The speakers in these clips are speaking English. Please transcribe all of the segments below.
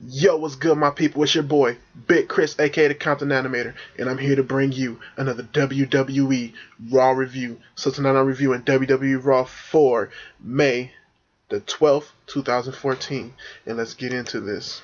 Yo, what's good, my people? It's your boy, Big Chris, aka the Content Animator, and I'm here to bring you another WWE RAW review. So tonight I'm reviewing WWE RAW for May the 12th, 2014, and let's get into this.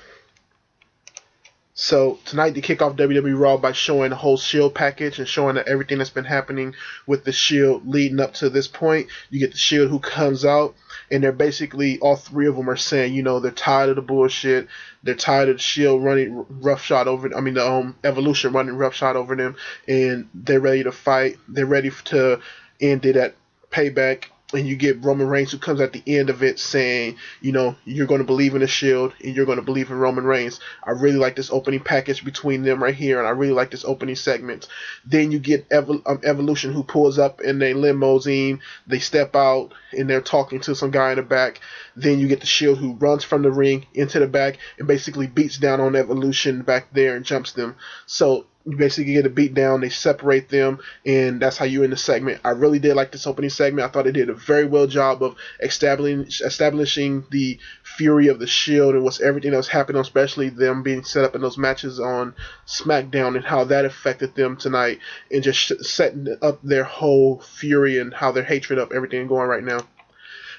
So tonight they kick off WWE Raw by showing the whole Shield package and showing that everything that's been happening with the Shield leading up to this point. You get the Shield who comes out, and they're basically all three of them are saying, they're tired of the bullshit. They're tired of the Shield running roughshod over. I mean, the Evolution running roughshod over them, and they're ready to fight. They're ready to end it at Payback. And you get Roman Reigns who comes at the end of it saying, you're going to believe in the Shield and you're going to believe in Roman Reigns. I really like this opening package between them right here, and I really like this opening segment. Then you get Evolution who pulls up in their limousine. They step out and they're talking to some guy in the back. Then you get the Shield who runs from the ring into the back and basically beats down on Evolution back there and jumps them. So you basically get a beat down, they separate them, and that's how you end the segment. I really did like this opening segment. I thought it did a very well job of establishing the fury of the Shield and what's everything that was happening, especially them being set up in those matches on SmackDown and how that affected them tonight, and just setting up their whole fury and how their hatred of everything going right now.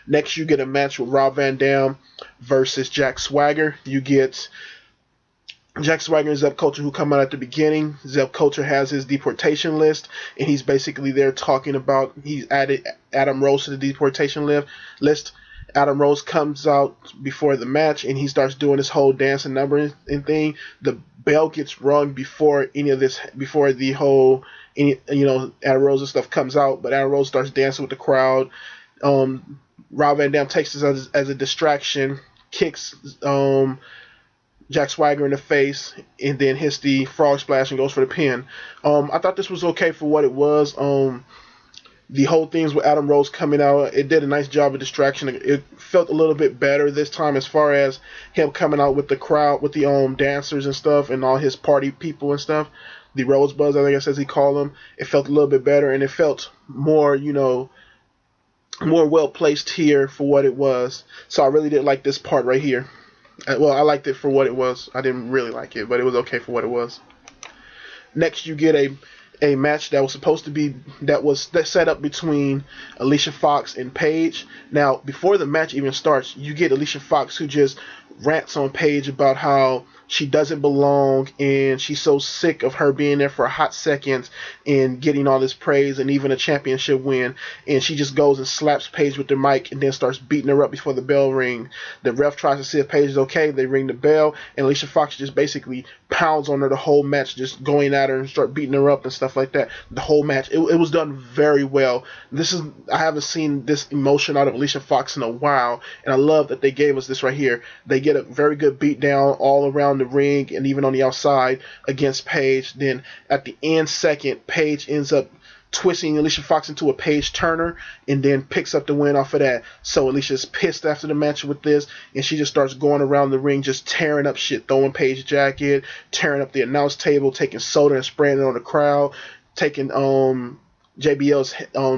Next, you get a match with Rob Van Dam versus Jack Swagger. You get Jack Swagger and Zeb Culture who come out at the beginning. Zeb Culture has his deportation list, and he's basically there talking about he's added Adam Rose to the deportation list. Adam Rose comes out before the match, and he starts doing his whole dance and number and thing. The bell gets rung before any of this, before the whole, Adam Rose and stuff comes out, but Adam Rose starts dancing with the crowd. Rob Van Dam takes this as a distraction, kicks Jack Swagger in the face, and then hits the frog splash and goes for the pin. I thought this was okay for what it was. The whole things with Adam Rose coming out, it did a nice job of distraction. It felt a little bit better this time as far as him coming out with the crowd, with the dancers and stuff, and all his party people and stuff. The Rosebuds, I guess as he called them. It felt a little bit better, and it felt more, more well placed here for what it was. So I really did like this part right here. Well, I liked it for what it was. I didn't really like it, but it was okay for what it was. Next, you get a match that was supposed to be set up between Alicia Fox and Paige. Now, before the match even starts, you get Alicia Fox who just rants on Paige about how she doesn't belong and she's so sick of her being there for a hot second and getting all this praise and even a championship win, and she just goes and slaps Paige with the mic and then starts beating her up before the bell ring. The ref tries to see if Paige is okay. They ring the bell, and Alicia Fox just basically pounds on her the whole match, just going at her and start beating her up and stuff like that. The whole match, it was done very well. I haven't seen this emotion out of Alicia Fox in a while, and I love that they gave us this right here. They get a very good beat down all around the ring and even on the outside against Paige. Then at the end second, Paige ends up twisting Alicia Fox into a Paige Turner and then picks up the win off of that. So Alicia's pissed after the match with this, and she just starts going around the ring just tearing up shit, throwing Paige's jacket, tearing up the announce table, taking soda and spraying it on the crowd, taking JBL's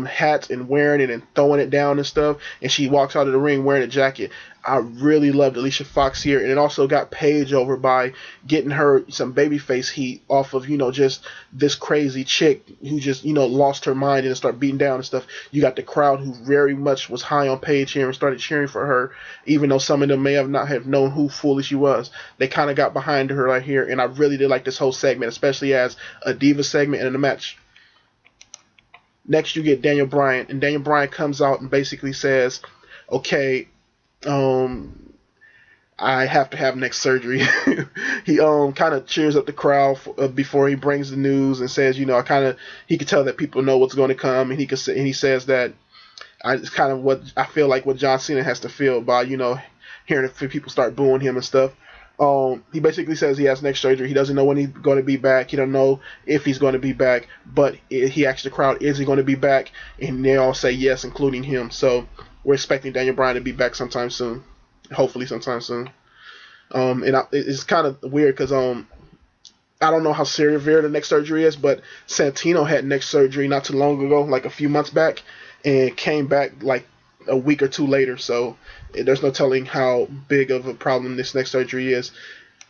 hat and wearing it and throwing it down and stuff, and she walks out of the ring wearing a jacket. I really loved Alicia Fox here, and it also got Paige over by getting her some babyface heat off of, just this crazy chick who just, lost her mind and started beating down and stuff. You got the crowd who very much was high on Paige here and started cheering for her, even though some of them may have not have known who fully she was. They kind of got behind her right here, and I really did like this whole segment, especially as a diva segment and in a match. Next, you get Daniel Bryan, and Daniel Bryan comes out and basically says, okay, I have to have neck surgery. He kind of cheers up the crowd before he brings the news and says, he could tell that people know what's going to come, and he says that it's kind of what I feel like what John Cena has to feel by hearing people start booing him and stuff. He basically says he has neck surgery. He doesn't know when he's going to be back. He don't know if he's going to be back, but he asks the crowd, is he going to be back? And they all say yes, including him. So we're expecting Daniel Bryan to be back sometime soon. Hopefully sometime soon. It's kind of weird because I don't know how severe the neck surgery is, but Santino had neck surgery not too long ago, like a few months back, and came back like a week or two later. So there's no telling how big of a problem this neck surgery is.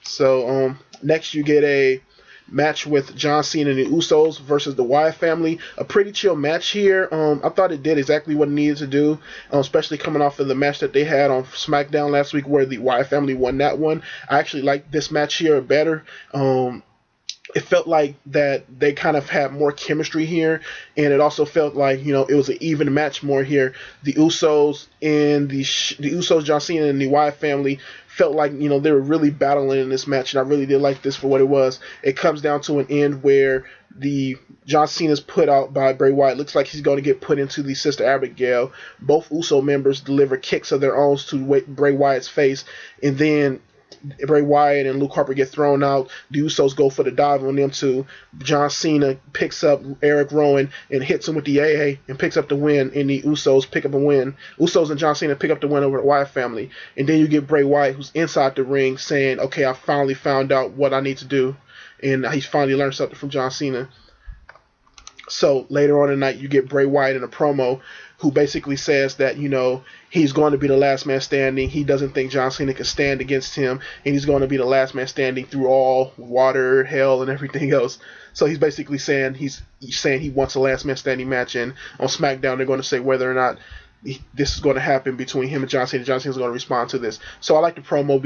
So next you get a match with John Cena and the Usos versus the Wyatt family. A pretty chill match here. I thought it did exactly what it needed to do, especially coming off of the match that they had on SmackDown last week where the Wyatt family won that one. I actually like this match here better. It felt like that they kind of had more chemistry here, and it also felt like it was an even match more here. The Usos and the Usos, John Cena and the Wyatt family felt like they were really battling in this match, and I really did like this for what it was. It comes down to an end where the John Cena's put out by Bray Wyatt. Looks like he's going to get put into the Sister Abigail. Both Uso members deliver kicks of their own to Bray Wyatt's face, and then Bray Wyatt and Luke Harper get thrown out. The Usos go for the dive on them too. John Cena picks up Eric Rowan and hits him with the AA and picks up the win, and the Usos pick up a win. Usos and John Cena pick up the win over the Wyatt family. And then you get Bray Wyatt, who's inside the ring, saying, okay, I finally found out what I need to do. And he's finally learned something from John Cena. So later on in the night, you get Bray Wyatt in a promo who basically says that, he's going to be the last man standing. He doesn't think John Cena can stand against him, and he's going to be the last man standing through all water, hell, and everything else. So he's basically saying he's saying he wants a last man standing match, and on SmackDown they're going to say whether or not this is going to happen between him and John Cena. John Cena's going to respond to this. So I like the promo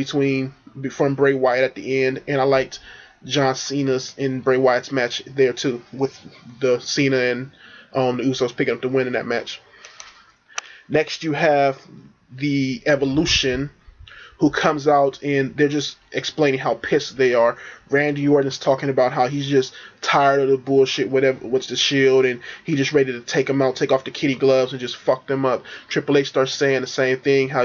from Bray Wyatt at the end, and I liked John Cena's and Bray Wyatt's match there too, with the Cena and the Usos picking up the win in that match. Next, you have the Evolution, who comes out and they're just explaining how pissed they are. Randy Orton's talking about how he's just tired of the bullshit, whatever, what's the Shield, and he's just ready to take them out, take off the kitty gloves, and just fuck them up. Triple H starts saying the same thing, how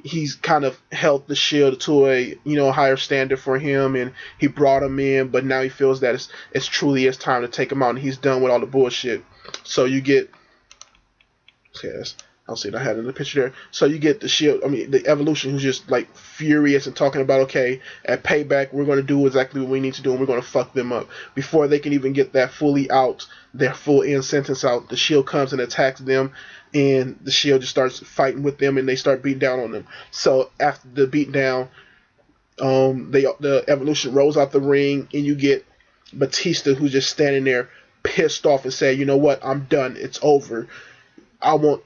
he's kind of held the Shield to a higher standard for him, and he brought him in, but now he feels that it's truly his time to take him out, and he's done with all the bullshit. So you get, yes, I'll see it. I had it in the picture there. So you get the Shield, the Evolution, who's just like furious and talking about, okay, at Payback, we're going to do exactly what we need to do, and we're going to fuck them up. Before they can even get that fully out, their full end sentence out, the Shield comes and attacks them, and the Shield just starts fighting with them, and they start beating down on them. So after the beat down, the Evolution rolls out the ring, and you get Batista, who's just standing there pissed off and saying, you know what, I'm done. It's over. I want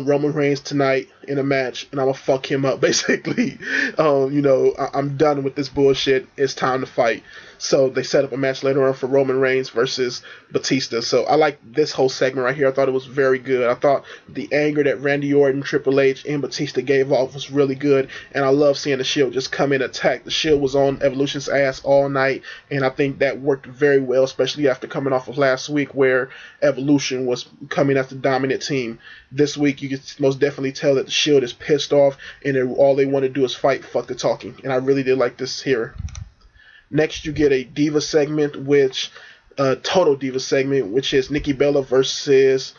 Roman Reigns tonight in a match, and I'm gonna fuck him up, basically. I'm done with this bullshit. It's time to fight. So they set up a match later on for Roman Reigns versus Batista. So I like this whole segment right here. I thought it was very good. I thought the anger that Randy Orton, Triple H, and Batista gave off was really good, and I love seeing the Shield just come in and attack. The Shield was on Evolution's ass all night, and I think that worked very well, especially after coming off of last week where Evolution was coming as the dominant team. This week, you can most definitely tell that the Shield is pissed off, and all they want to do is fight, fuck the talking. And I really did like this here. Next, you get a Diva segment, Total Diva segment, which is Nikki Bella versus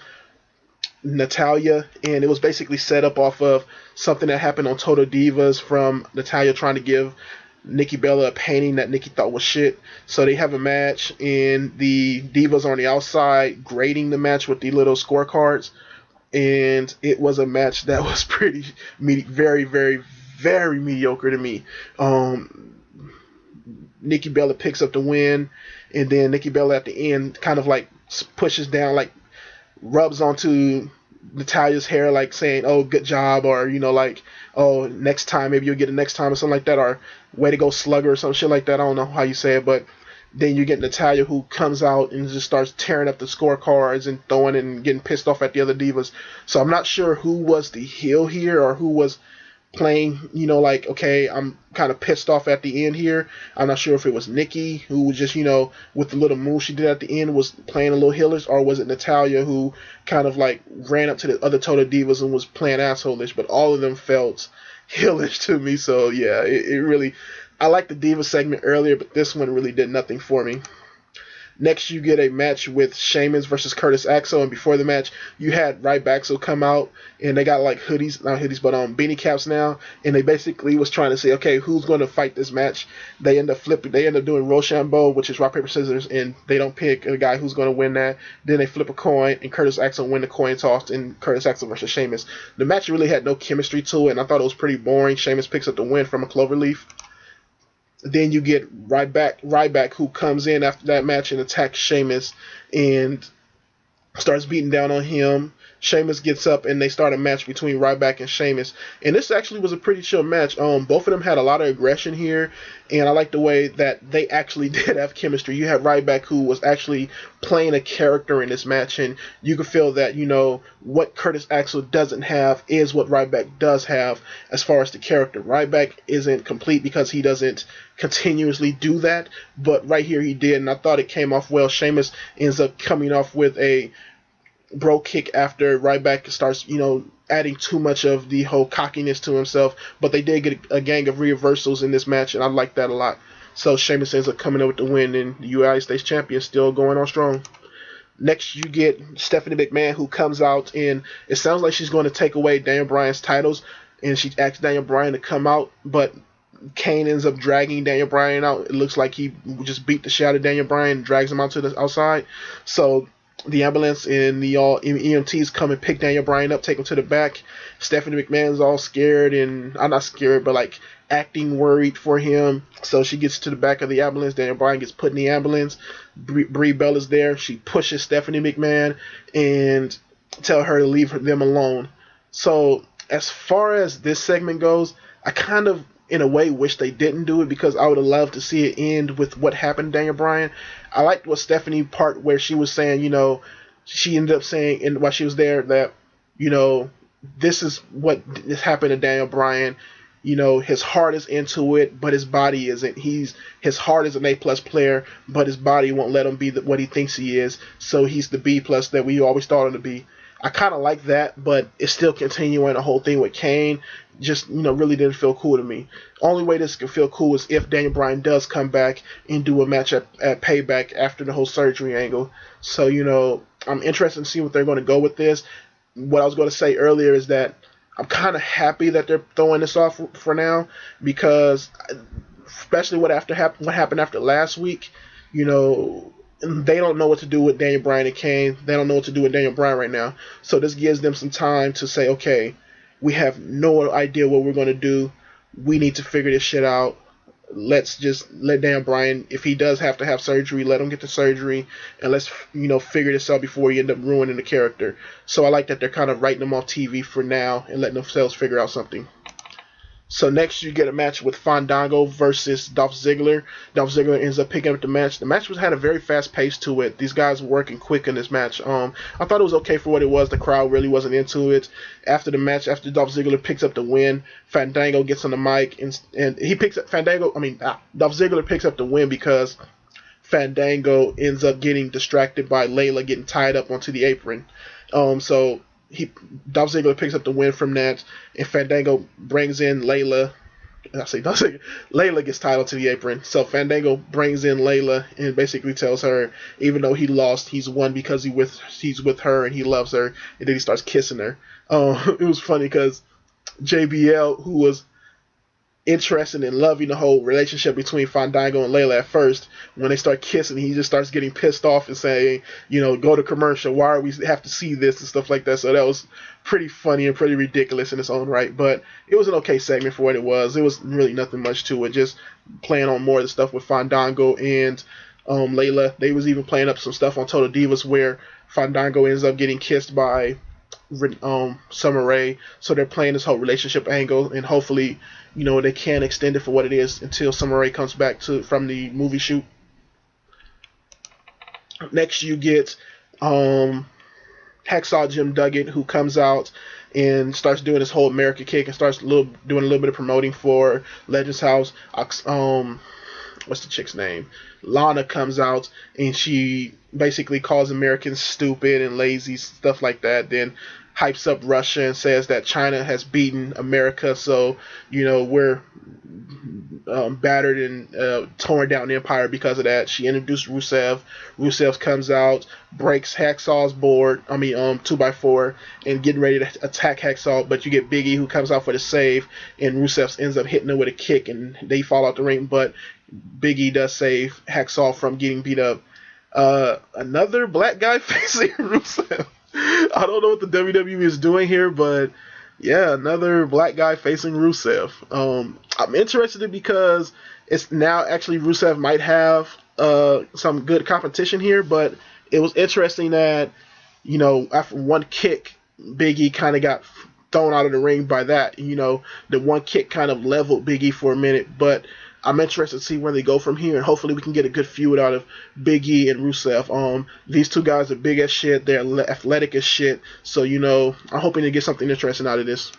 Natalya, and it was basically set up off of something that happened on Total Divas from Natalya trying to give Nikki Bella a painting that Nikki thought was shit. So they have a match, and the Divas are on the outside grading the match with the little scorecards. And it was a match that was very, very, very mediocre to me. Nikki Bella picks up the win, and then Nikki Bella at the end kind of like pushes down, like rubs onto Natalya's hair, like saying, "Oh, good job," or "Oh, next time, maybe you'll get it next time," or something like that, or "Way to go, slugger," or some shit like that. I don't know how you say it, but then you get Natalya, who comes out and just starts tearing up the scorecards and throwing and getting pissed off at the other divas. So I'm not sure who was the heel here or who was playing, okay, I'm kind of pissed off at the end here. I'm not sure if it was Nikki, who was just, with the little move she did at the end, was playing a little heelish, or was it Natalya, who kind of like ran up to the other Total Divas and was playing asshole-ish, but all of them felt heelish to me. So yeah, it really, I liked the Diva segment earlier, but this one really did nothing for me. Next, you get a match with Sheamus versus Curtis Axel, and before the match, you had Ryback come out, and they got like beanie caps now, and they basically was trying to say, okay, who's going to fight this match? They end up doing Rochambeau, which is rock, paper, scissors, and they don't pick a guy who's going to win that. Then they flip a coin, and Curtis Axel win the coin toss, and Curtis Axel versus Sheamus. The match really had no chemistry to it, and I thought it was pretty boring. Sheamus picks up the win from a cloverleaf. Then you get Ryback, who comes in after that match and attacks Sheamus and starts beating down on him. Sheamus gets up and they start a match between Ryback and Sheamus. And this actually was a pretty chill match. Both of them had a lot of aggression here, and I like the way that they actually did have chemistry. You had Ryback, who was actually playing a character in this match, and you could feel that, what Curtis Axel doesn't have is what Ryback does have as far as the character. Ryback isn't complete because he doesn't continuously do that, but right here he did, and I thought it came off well. Sheamus ends up coming off with a bro kick after Ryback starts, adding too much of the whole cockiness to himself. But they did get a gang of reversals in this match, and I like that a lot. So Sheamus ends up coming up with the win, and the United States champion still going on strong. Next, you get Stephanie McMahon, who comes out, and it sounds like she's going to take away Daniel Bryan's titles, and she asks Daniel Bryan to come out, but Kane ends up dragging Daniel Bryan out. It looks like he just beat the shit out of Daniel Bryan and drags him out to the outside. So the ambulance and the all EMTs come and pick Daniel Bryan up, take him to the back. Stephanie McMahon's all scared, and I'm not scared, but like acting worried for him. So she gets to the back of the ambulance. Daniel Bryan gets put in the ambulance. Brie Bell is there. She pushes Stephanie McMahon and tell her to leave them alone. So as far as this segment goes, I kind of, in a way, wish they didn't do it, because I would have loved to see it end with what happened to Daniel Bryan. I liked what Stephanie part where she was saying, she ended up saying, and while she was there, that, this is what has happened to Daniel Bryan. His heart is into it, but his body isn't. His heart is an A+ player, but his body won't let him be what he thinks he is. So he's the B+ that we always thought him to be. I kind of like that, but it's still continuing the whole thing with Kane. Just, really didn't feel cool to me. Only way this can feel cool is if Daniel Bryan does come back and do a match at Payback after the whole surgery angle. So, I'm interested in seeing what they're going to go with this. What I was going to say earlier is that I'm kind of happy that they're throwing this off for now, because especially what happened after last week, they don't know what to do with Daniel Bryan and Kane. They don't know what to do with Daniel Bryan right now. So this gives them some time to say, okay, we have no idea what we're going to do. We need to figure this shit out. Let's just let Daniel Bryan, if he does have to have surgery, let him get the surgery, and let's, figure this out before he end up ruining the character. So I like that they're kind of writing them off TV for now and letting themselves figure out something. So next you get a match with Fandango versus Dolph Ziggler. Dolph Ziggler ends up picking up the match. The match had a very fast pace to it. These guys were working quick in this match. I thought it was okay for what it was. The crowd really wasn't into it. After the match, after Dolph Ziggler picks up the win, Fandango gets on the mic and he picks up Dolph Ziggler picks up the win because Fandango ends up getting distracted by Layla getting tied up onto the apron. So Dolph Ziggler picks up the win from that, and Fandango brings in Layla. Layla gets tied onto the apron. So Fandango brings in Layla and basically tells her, even though he lost, he's won because he's with her and he loves her. And then he starts kissing her. It was funny because JBL, who was interested in loving the whole relationship between Fandango and Layla at first, when they start kissing, he just starts getting pissed off and saying, go to commercial. Why are we have to see this and stuff like that? So that was pretty funny and pretty ridiculous in its own right. But it was an okay segment for what it was. It was really nothing much to it. Just playing on more of the stuff with Fandango and Layla. They was even playing up some stuff on Total Divas where Fandango ends up getting kissed by Summer Rae. So they're playing this whole relationship angle, and hopefully, they can extend it for what it is until Summer Rae comes back from the movie shoot. Next, you get Hacksaw Jim Duggan, who comes out and starts doing his whole America kick and starts doing a little bit of promoting for Legends House. What's the chick's name? Lana comes out and she basically calls Americans stupid and lazy, stuff like that. Then hypes up Russia and says that China has beaten America, so we're battered and torn down the empire because of that. She introduced Rusev. Rusev comes out, breaks Hacksaw's board, 2x4, and getting ready to attack Hacksaw, but you get Big E, who comes out for the save, and Rusev ends up hitting him with a kick, and they fall out the ring, but Big E does save Hacksaw from getting beat up. Another black guy facing Rusev. I don't know what the WWE is doing here, but Yeah, another black guy facing Rusev. I'm interested because it's now actually Rusev might have some good competition here, but it was interesting that after one kick, Big E kind of got thrown out of the ring by that. The one kick kind of leveled Big E for a minute, but I'm interested to see where they go from here, and hopefully we can get a good feud out of Big E and Rusev. These two guys are big as shit. They're athletic as shit. So I'm hoping to get something interesting out of this.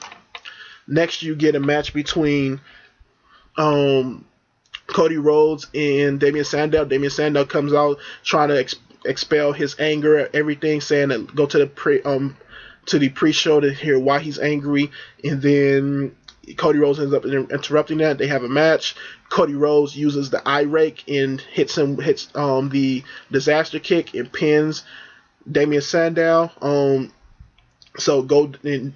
Next, you get a match between um, Cody Rhodes and Damian Sandow. Damian Sandow comes out trying to expel his anger at everything, saying that go to the pre-show to hear why he's angry, and then Cody Rhodes ends up interrupting that. They have a match. Cody Rhodes uses the eye rake and hits the disaster kick and pins Damian Sandow. So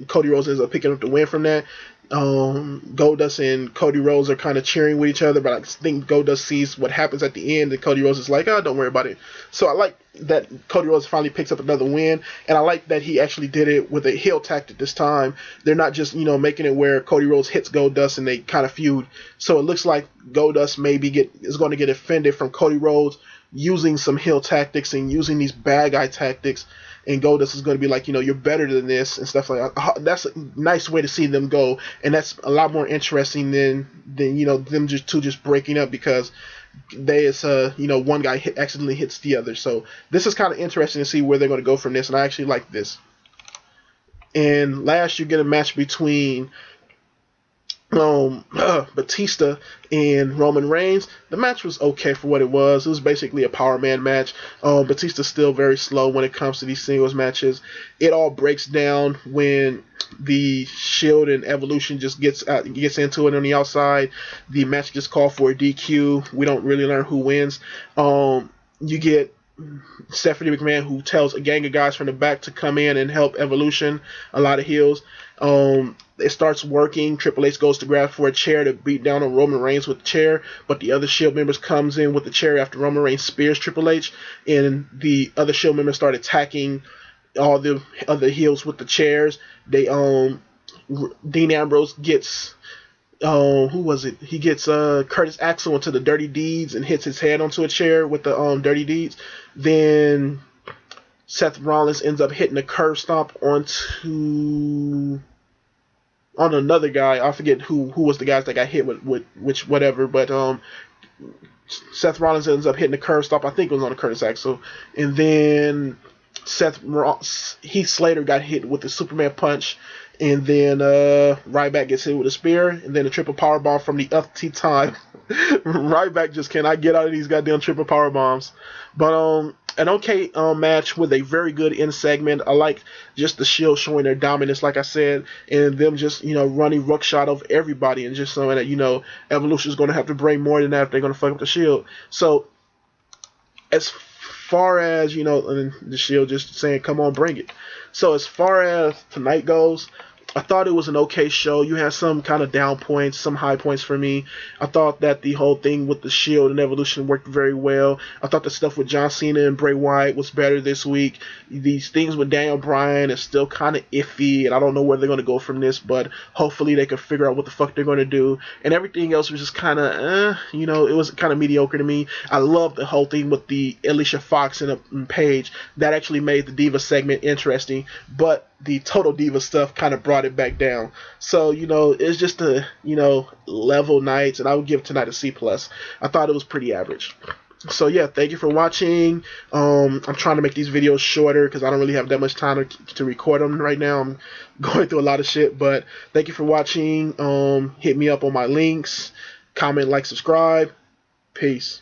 Cody Rhodes ends up picking up the win from that. Goldust and Cody Rhodes are kind of cheering with each other, but I think Goldust sees what happens at the end, and Cody Rhodes is like, "Oh, don't worry about it." So I like that Cody Rhodes finally picks up another win, and I like that he actually did it with a heel tactic this time. They're not just making it where Cody Rhodes hits Goldust and they kind of feud. So it looks like Goldust is going to get offended from Cody Rhodes using some heel tactics and using these bad guy tactics. And Goldust is going to be like, you're better than this and stuff like that. That's a nice way to see them go, and that's a lot more interesting than them just breaking up because one guy accidentally hits the other. So this is kind of interesting to see where they're going to go from this, and I actually like this. And last, you get a match between Batista and Roman Reigns. The match was okay for what it was. It was basically a power man match. Batista's still very slow when it comes to these singles matches. It all breaks down when the Shield and Evolution just gets into it on the outside. The match just called for a DQ. We don't really learn who wins. You get Stephanie McMahon, who tells a gang of guys from the back to come in and help Evolution, a lot of heels. It starts working. Triple H goes to grab for a chair to beat down on Roman Reigns with the chair, but the other Shield members comes in with the chair after Roman Reigns spears Triple H, and the other Shield members start attacking all the other heels with the chairs. Dean Ambrose gets who was it? He gets Curtis Axel into the Dirty Deeds and hits his head onto a chair with the Dirty Deeds. Then Seth Rollins ends up hitting a curb stomp on another guy. I forget who was the guys that got hit with which whatever, but Seth Rollins ends up hitting a curb stomp. I think it was on a Curtis Axel, and then Heath Slater got hit with the Superman punch, and then Ryback gets hit with a spear, and then a triple powerbomb from the umpteenth time. Ryback just cannot get out of these goddamn triple power bombs. But an okay match with a very good end segment. I like just the Shield showing their dominance, like I said, and them just running ruckshot over everybody, and just showing that Evolution is going to have to bring more than that if they're going to fuck up the Shield. So as far as and the Shield just saying, "Come on, bring it." So as far as tonight goes, I thought it was an okay show. You had some kind of down points, some high points for me. I thought that the whole thing with the Shield and Evolution worked very well. I thought the stuff with John Cena and Bray Wyatt was better this week. These things with Daniel Bryan is still kind of iffy, and I don't know where they're going to go from this, but hopefully they can figure out what the fuck they're going to do. And everything else was just kind of, it was kind of mediocre to me. I love the whole thing with the Alicia Fox and Paige. That actually made the Diva segment interesting, but the Total Diva stuff kind of brought it back down. So, it's just a, level night, and I would give tonight a C+. I thought it was pretty average. So, yeah, thank you for watching. I'm trying to make these videos shorter because I don't really have that much time to record them right now. I'm going through a lot of shit, but thank you for watching. Hit me up on my links. Comment, like, subscribe. Peace.